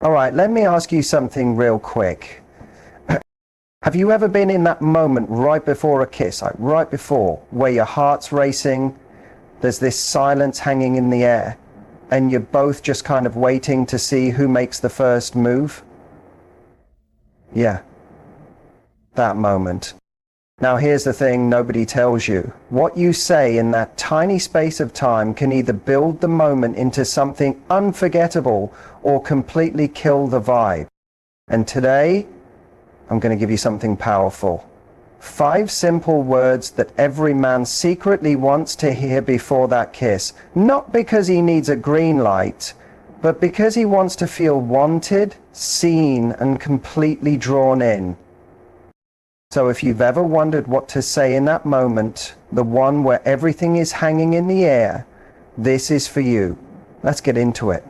All right, let me ask you something real quick. Have you ever been in that moment right before a kiss, like right before, where your heart's racing, there's this silence hanging in the air, and you're both just kind of waiting to see who makes the first move? Yeah, that moment. Now here's the thing nobody tells you. What you say in that tiny space of time can either build the moment into something unforgettable or completely kill the vibe. And today, I'm going to give you something powerful. 5 simple words that every man secretly wants to hear before that kiss. Not because he needs a green light, but because he wants to feel wanted, seen, and completely drawn in. So if you've ever wondered what to say in that moment, the one where everything is hanging in the air, this is for you. Let's get into it.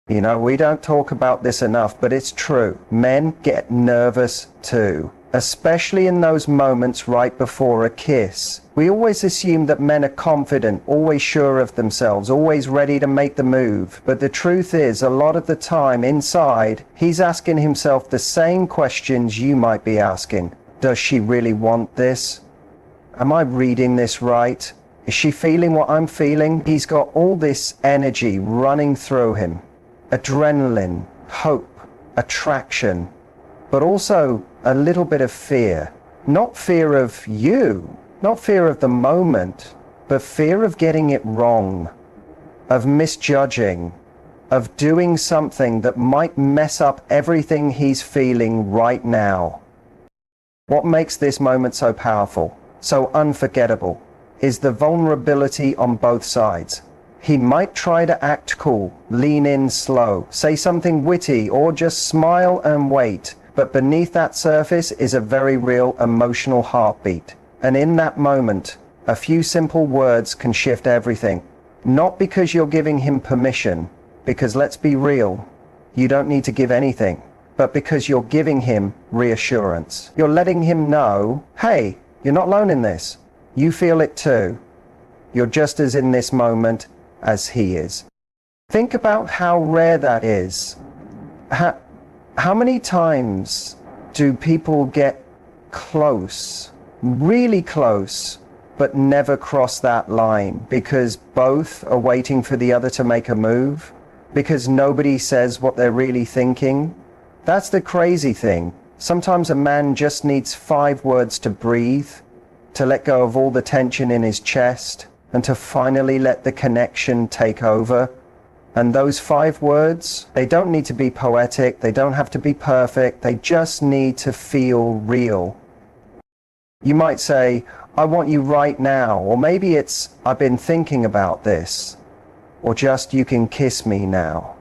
You know, we don't talk about this enough, but it's true. Men get nervous too, especially in those moments right before a kiss. We always assume that men are confident, always sure of themselves, always ready to make the move. But the truth is, a lot of the time inside, he's asking himself the same questions you might be asking. Does she really want this? Am I reading this right? Is she feeling what I'm feeling? He's got all this energy running through him. Adrenaline, hope, attraction, but also a little bit of fear. Not fear of you, not fear of the moment, but fear of getting it wrong, of misjudging, of doing something that might mess up everything he's feeling right now. What makes this moment so powerful, so unforgettable, is the vulnerability on both sides. He might try to act cool, lean in slow, say something witty, or just smile and wait. But beneath that surface is a very real emotional heartbeat. And in that moment, a few simple words can shift everything. Not because you're giving him permission, because let's be real, you don't need to give anything. But because you're giving him reassurance. You're letting him know, hey, you're not alone in this. You feel it too. You're just as in this moment as he is. Think about how rare that is. How many times do people get close, really close, but never cross that line because both are waiting for the other to make a move? Because nobody says what they're really thinking? That's the crazy thing. Sometimes a man just needs 5 words to breathe, to let go of all the tension in his chest, and to finally let the connection take over. And those 5 words, they don't need to be poetic, they don't have to be perfect, they just need to feel real. You might say, I want you right now, or maybe it's, I've been thinking about this, or just, you can kiss me now.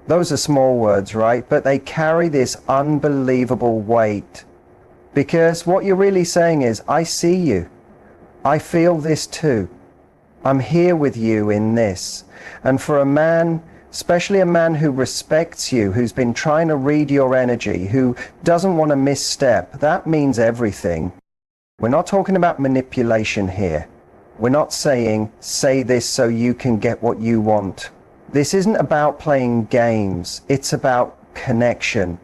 Those are small words, right? But they carry this unbelievable weight. Because what you're really saying is, I see you. I feel this too. I'm here with you in this. And for a man, especially a man who respects you, who's been trying to read your energy, who doesn't want to misstep, that means everything. We're not talking about manipulation here. We're not saying, say this so you can get what you want. This isn't about playing games. It's about connection.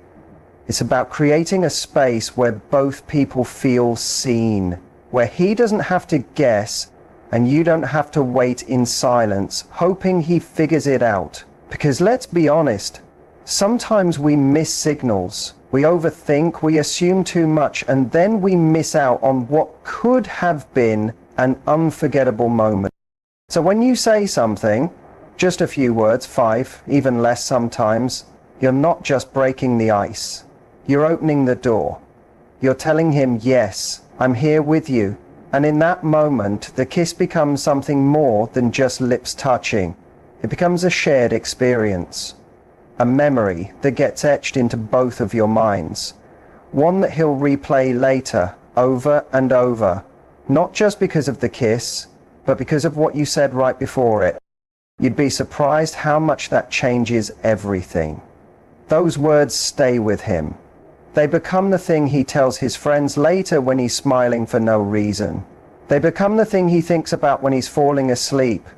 It's about creating a space where both people feel seen, where he doesn't have to guess and you don't have to wait in silence, hoping he figures it out. Because let's be honest, sometimes we miss signals. We overthink, we assume too much, and then we miss out on what could have been an unforgettable moment. So when you say something, just a few words, 5, even less sometimes, you're not just breaking the ice. You're opening the door. You're telling him, yes, I'm here with you. And in that moment, the kiss becomes something more than just lips touching. It becomes a shared experience. A memory that gets etched into both of your minds. One that he'll replay later, over and over. Not just because of the kiss, but because of what you said right before it. You'd be surprised how much that changes everything. Those words stay with him. They become the thing he tells his friends later when he's smiling for no reason. They become the thing he thinks about when he's falling asleep.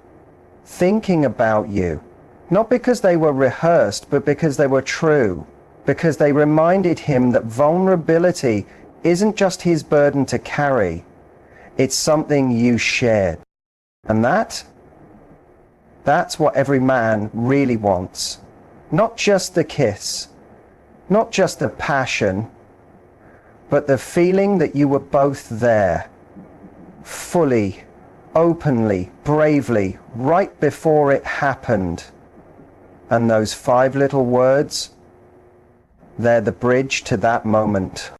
Thinking about you. Not because they were rehearsed, but because they were true. Because they reminded him that vulnerability isn't just his burden to carry. It's something you shared. And that's what every man really wants. Not just the kiss, not just the passion, but the feeling that you were both there, fully, openly, bravely, right before it happened. And those 5 little words, they're the bridge to that moment.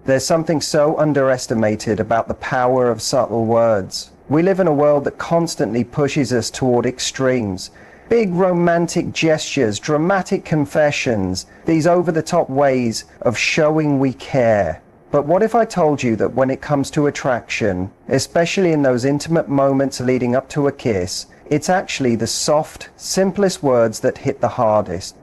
There's something so underestimated about the power of subtle words. We live in a world that constantly pushes us toward extremes. Big romantic gestures, dramatic confessions, these over-the-top ways of showing we care. But what if I told you that when it comes to attraction, especially in those intimate moments leading up to a kiss, it's actually the soft, simplest words that hit the hardest.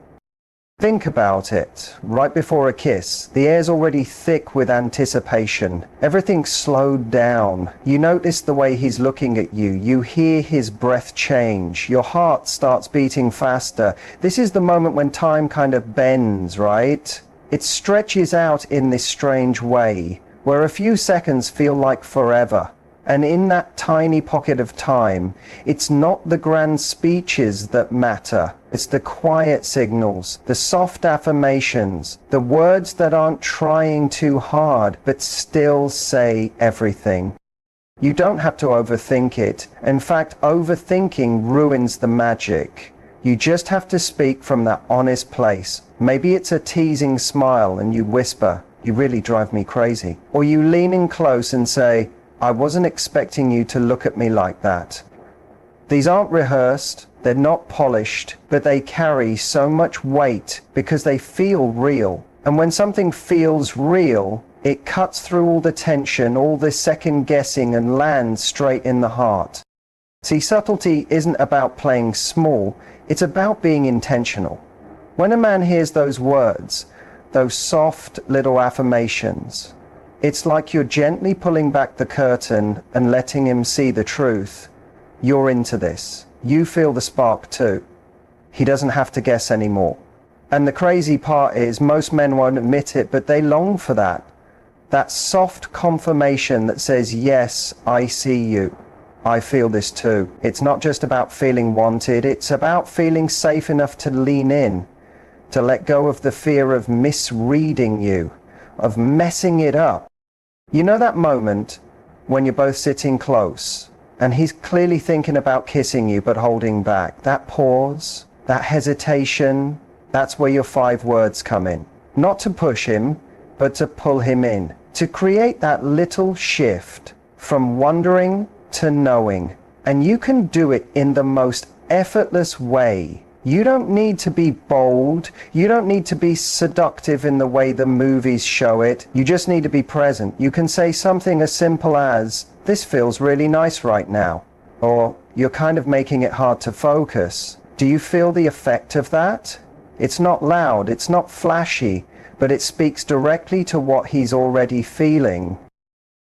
Think about it. Right before a kiss, the air's already thick with anticipation. Everything's slowed down. You notice the way he's looking at you. You hear his breath change. Your heart starts beating faster. This is the moment when time kind of bends, right? It stretches out in this strange way, where a few seconds feel like forever. And in that tiny pocket of time, it's not the grand speeches that matter. It's the quiet signals, the soft affirmations, the words that aren't trying too hard, but still say everything. You don't have to overthink it. In fact, overthinking ruins the magic. You just have to speak from that honest place. Maybe it's a teasing smile and you whisper, "You really drive me crazy." Or you lean in close and say, "I wasn't expecting you to look at me like that." These aren't rehearsed, they're not polished, but they carry so much weight because they feel real. And when something feels real, it cuts through all the tension, all the second guessing, and lands straight in the heart. See, subtlety isn't about playing small, it's about being intentional. When a man hears those words, those soft little affirmations, it's like you're gently pulling back the curtain and letting him see the truth. You're into this. You feel the spark too. He doesn't have to guess anymore. And the crazy part is most men won't admit it, but they long for that. That soft confirmation that says, "Yes, I see you. I feel this too." It's not just about feeling wanted. It's about feeling safe enough to lean in, to let go of the fear of misreading you, of messing it up. You know that moment when you're both sitting close and he's clearly thinking about kissing you but holding back? That pause, that hesitation, that's where your 5 words come in. Not to push him, but to pull him in. To create that little shift from wondering to knowing. And you can do it in the most effortless way. You don't need to be bold. You don't need to be seductive in the way the movies show it. You just need to be present. You can say something as simple as, "This feels really nice right now." Or, "You're kind of making it hard to focus. Do you feel the effect of that?" It's not loud, it's not flashy, but it speaks directly to what he's already feeling.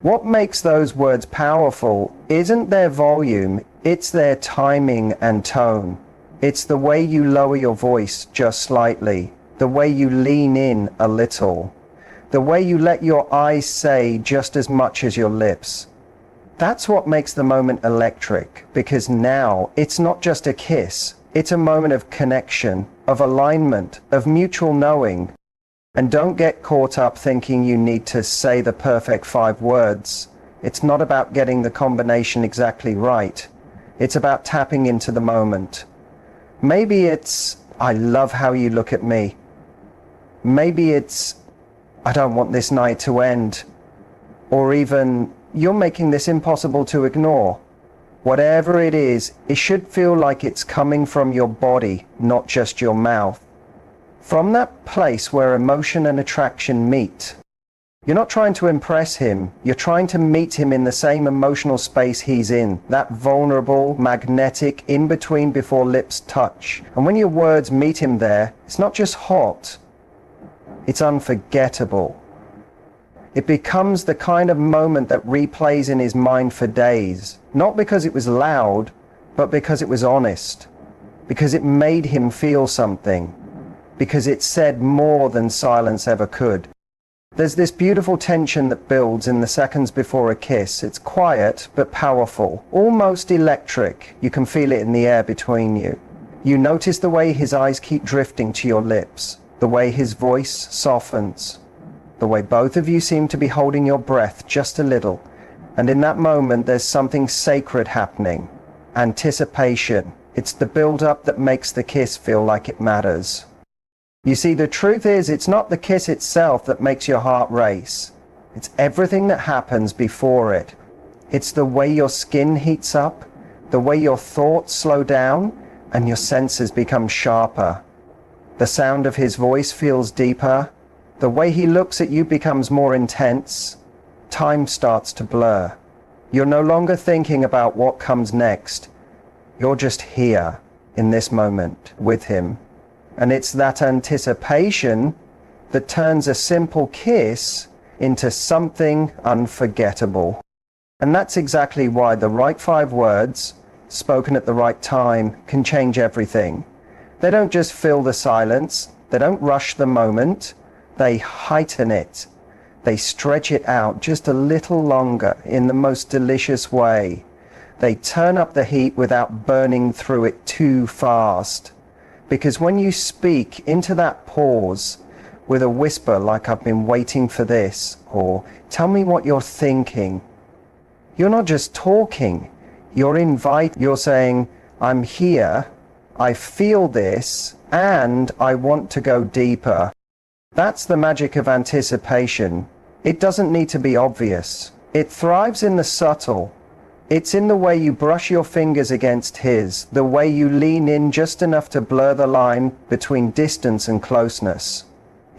What makes those words powerful isn't their volume, it's their timing and tone. It's the way you lower your voice just slightly, the way you lean in a little, the way you let your eyes say just as much as your lips. That's what makes the moment electric, because now it's not just a kiss, it's a moment of connection, of alignment, of mutual knowing. And don't get caught up thinking you need to say the perfect 5 words. It's not about getting the combination exactly right. It's about tapping into the moment. Maybe it's, "I love how you look at me." Maybe it's, "I don't want this night to end." Or even, "You're making this impossible to ignore." Whatever it is, it should feel like it's coming from your body, not just your mouth. From that place where emotion and attraction meet. You're not trying to impress him, you're trying to meet him in the same emotional space he's in, that vulnerable, magnetic in-between before lips touch. And when your words meet him there, it's not just hot, it's unforgettable. It becomes the kind of moment that replays in his mind for days, not because it was loud, but because it was honest. because it made him feel something, because it said more than silence ever could. There's this beautiful tension that builds in the seconds before a kiss. It's quiet but powerful, almost electric. You can feel it in the air between you. You notice the way his eyes keep drifting to your lips, the way his voice softens, the way both of you seem to be holding your breath just a little. And in that moment, there's something sacred happening. Anticipation. It's the build-up that makes the kiss feel like it matters. You see, the truth is, it's not the kiss itself that makes your heart race. It's everything that happens before it. It's the way your skin heats up, the way your thoughts slow down, and your senses become sharper. The sound of his voice feels deeper. The way he looks at you becomes more intense. Time starts to blur. You're no longer thinking about what comes next. You're just here, in this moment, with him. And it's that anticipation that turns a simple kiss into something unforgettable. And that's exactly why the right 5 words, spoken at the right time, can change everything. They don't just fill the silence, they don't rush the moment, they heighten it. They stretch it out just a little longer in the most delicious way. They turn up the heat without burning through it too fast. Because when you speak into that pause with a whisper like "I've been waiting for this," or "Tell me what you're thinking," you're not just talking, you're saying, "I'm here, I feel this, and I want to go deeper." That's the magic of anticipation. It doesn't need to be obvious. It thrives in the subtle. It's in the way you brush your fingers against his, the way you lean in just enough to blur the line between distance and closeness.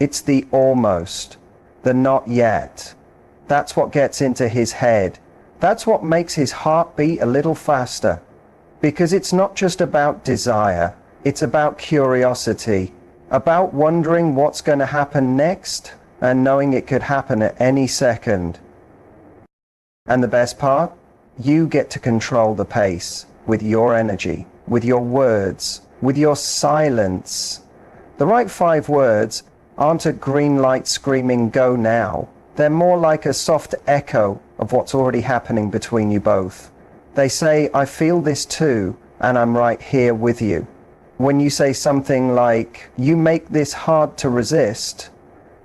It's the almost, the not yet. That's what gets into his head. That's what makes his heart beat a little faster. Because it's not just about desire, it's about curiosity, about wondering what's going to happen next and knowing it could happen at any second. And the best part? You get to control the pace with your energy, with your words, with your silence. The right 5 words aren't a green light screaming "go now." They're more like a soft echo of what's already happening between you both. They say, "I feel this too, and I'm right here with you." When you say something like, "You make this hard to resist,"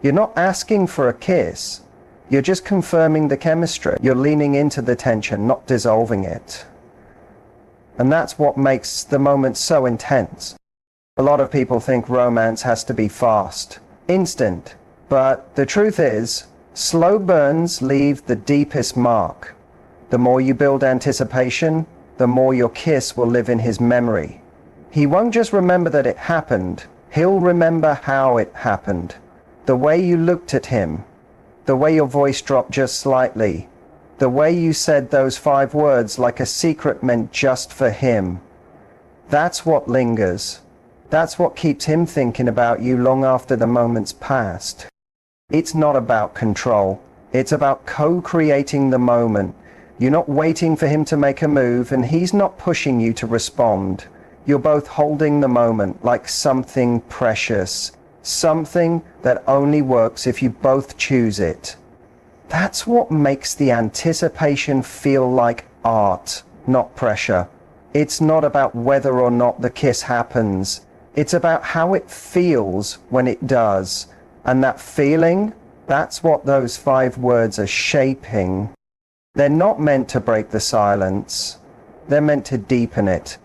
you're not asking for a kiss. You're just confirming the chemistry. You're leaning into the tension, not dissolving it. And that's what makes the moment so intense. A lot of people think romance has to be fast, instant. But the truth is, slow burns leave the deepest mark. The more you build anticipation, the more your kiss will live in his memory. He won't just remember that it happened. He'll remember how it happened. The way you looked at him, the way your voice dropped just slightly, the way you said those 5 words like a secret meant just for him. That's what lingers. That's what keeps him thinking about you long after the moment's passed. It's not about control. It's about co-creating the moment. You're not waiting for him to make a move, and he's not pushing you to respond. You're both holding the moment like something precious. Something that only works if you both choose it. That's what makes the anticipation feel like art, not pressure. It's not about whether or not the kiss happens. It's about how it feels when it does. And that feeling, that's what those 5 words are shaping. They're not meant to break the silence. They're meant to deepen it,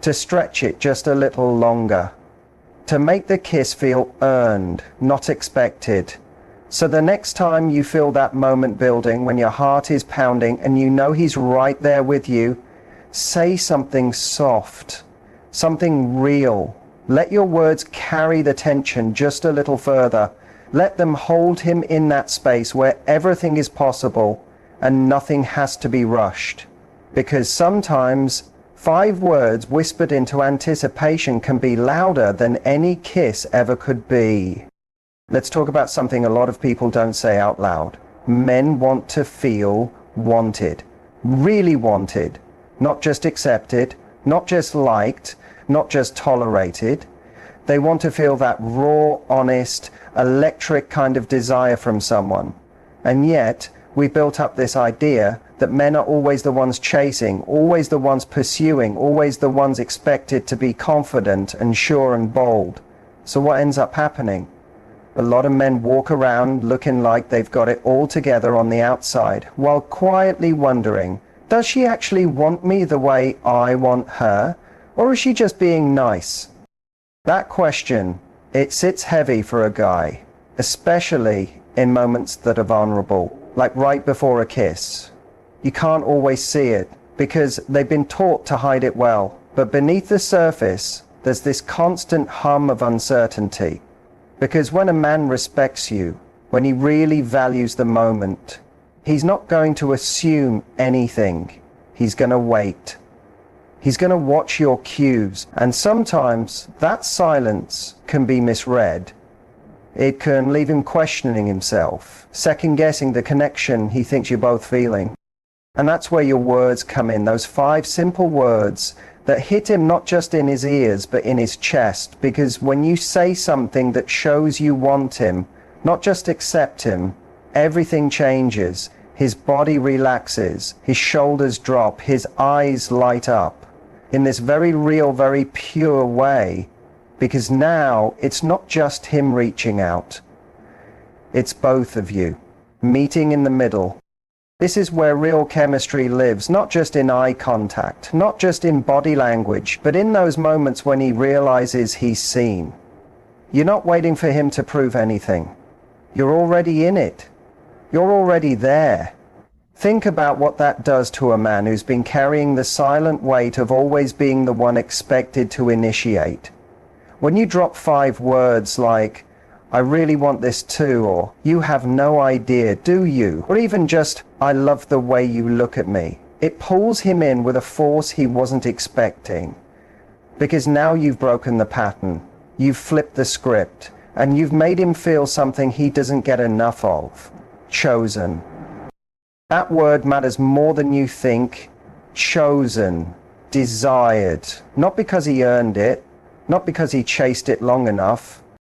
to stretch it just a little longer. To make the kiss feel earned, not expected. So the next time you feel that moment building, when your heart is pounding and you know he's right there with you, say something soft, something real. Let your words carry the tension just a little further. Let them hold him in that space where everything is possible and nothing has to be rushed. Because sometimes 5 words whispered into anticipation can be louder than any kiss ever could be. Let's talk about something a lot of people don't say out loud. Men want to feel wanted, really wanted, not just accepted, not just liked, not just tolerated. They want to feel that raw, honest, electric kind of desire from someone. And yet, we built up this idea that men are always the ones chasing, always the ones pursuing, always the ones expected to be confident and sure and bold. So what ends up happening? A lot of men walk around looking like they've got it all together on the outside, while quietly wondering, does she actually want me the way I want her? Or is she just being nice? That question, it sits heavy for a guy, especially in moments that are vulnerable, like right before a kiss. You can't always see it because they've been taught to hide it well, but beneath the surface, there's this constant hum of uncertainty. Because when a man respects you, when he really values the moment, he's not going to assume anything. He's going to wait. He's going to watch your cues, and sometimes that silence can be misread. It can leave him questioning himself, second-guessing the connection he thinks you're both feeling. And that's where your words come in, those 5 simple words that hit him not just in his ears, but in his chest. Because when you say something that shows you want him, not just accept him, everything changes. His body relaxes, his shoulders drop, his eyes light up in this very real, very pure way. Because now it's not just him reaching out. It's both of you, meeting in the middle. This is where real chemistry lives, not just in eye contact, not just in body language, but in those moments when he realizes he's seen. You're not waiting for him to prove anything. You're already in it. You're already there. Think about what that does to a man who's been carrying the silent weight of always being the one expected to initiate. When you drop 5 words like, I really want this too, or you have no idea, do you? Or even just, I love the way you look at me. It pulls him in with a force he wasn't expecting. Because now you've broken the pattern, you've flipped the script, and you've made him feel something he doesn't get enough of. Chosen. That word matters more than you think. Chosen. Desired. Not because he earned it, not because he chased it long enough,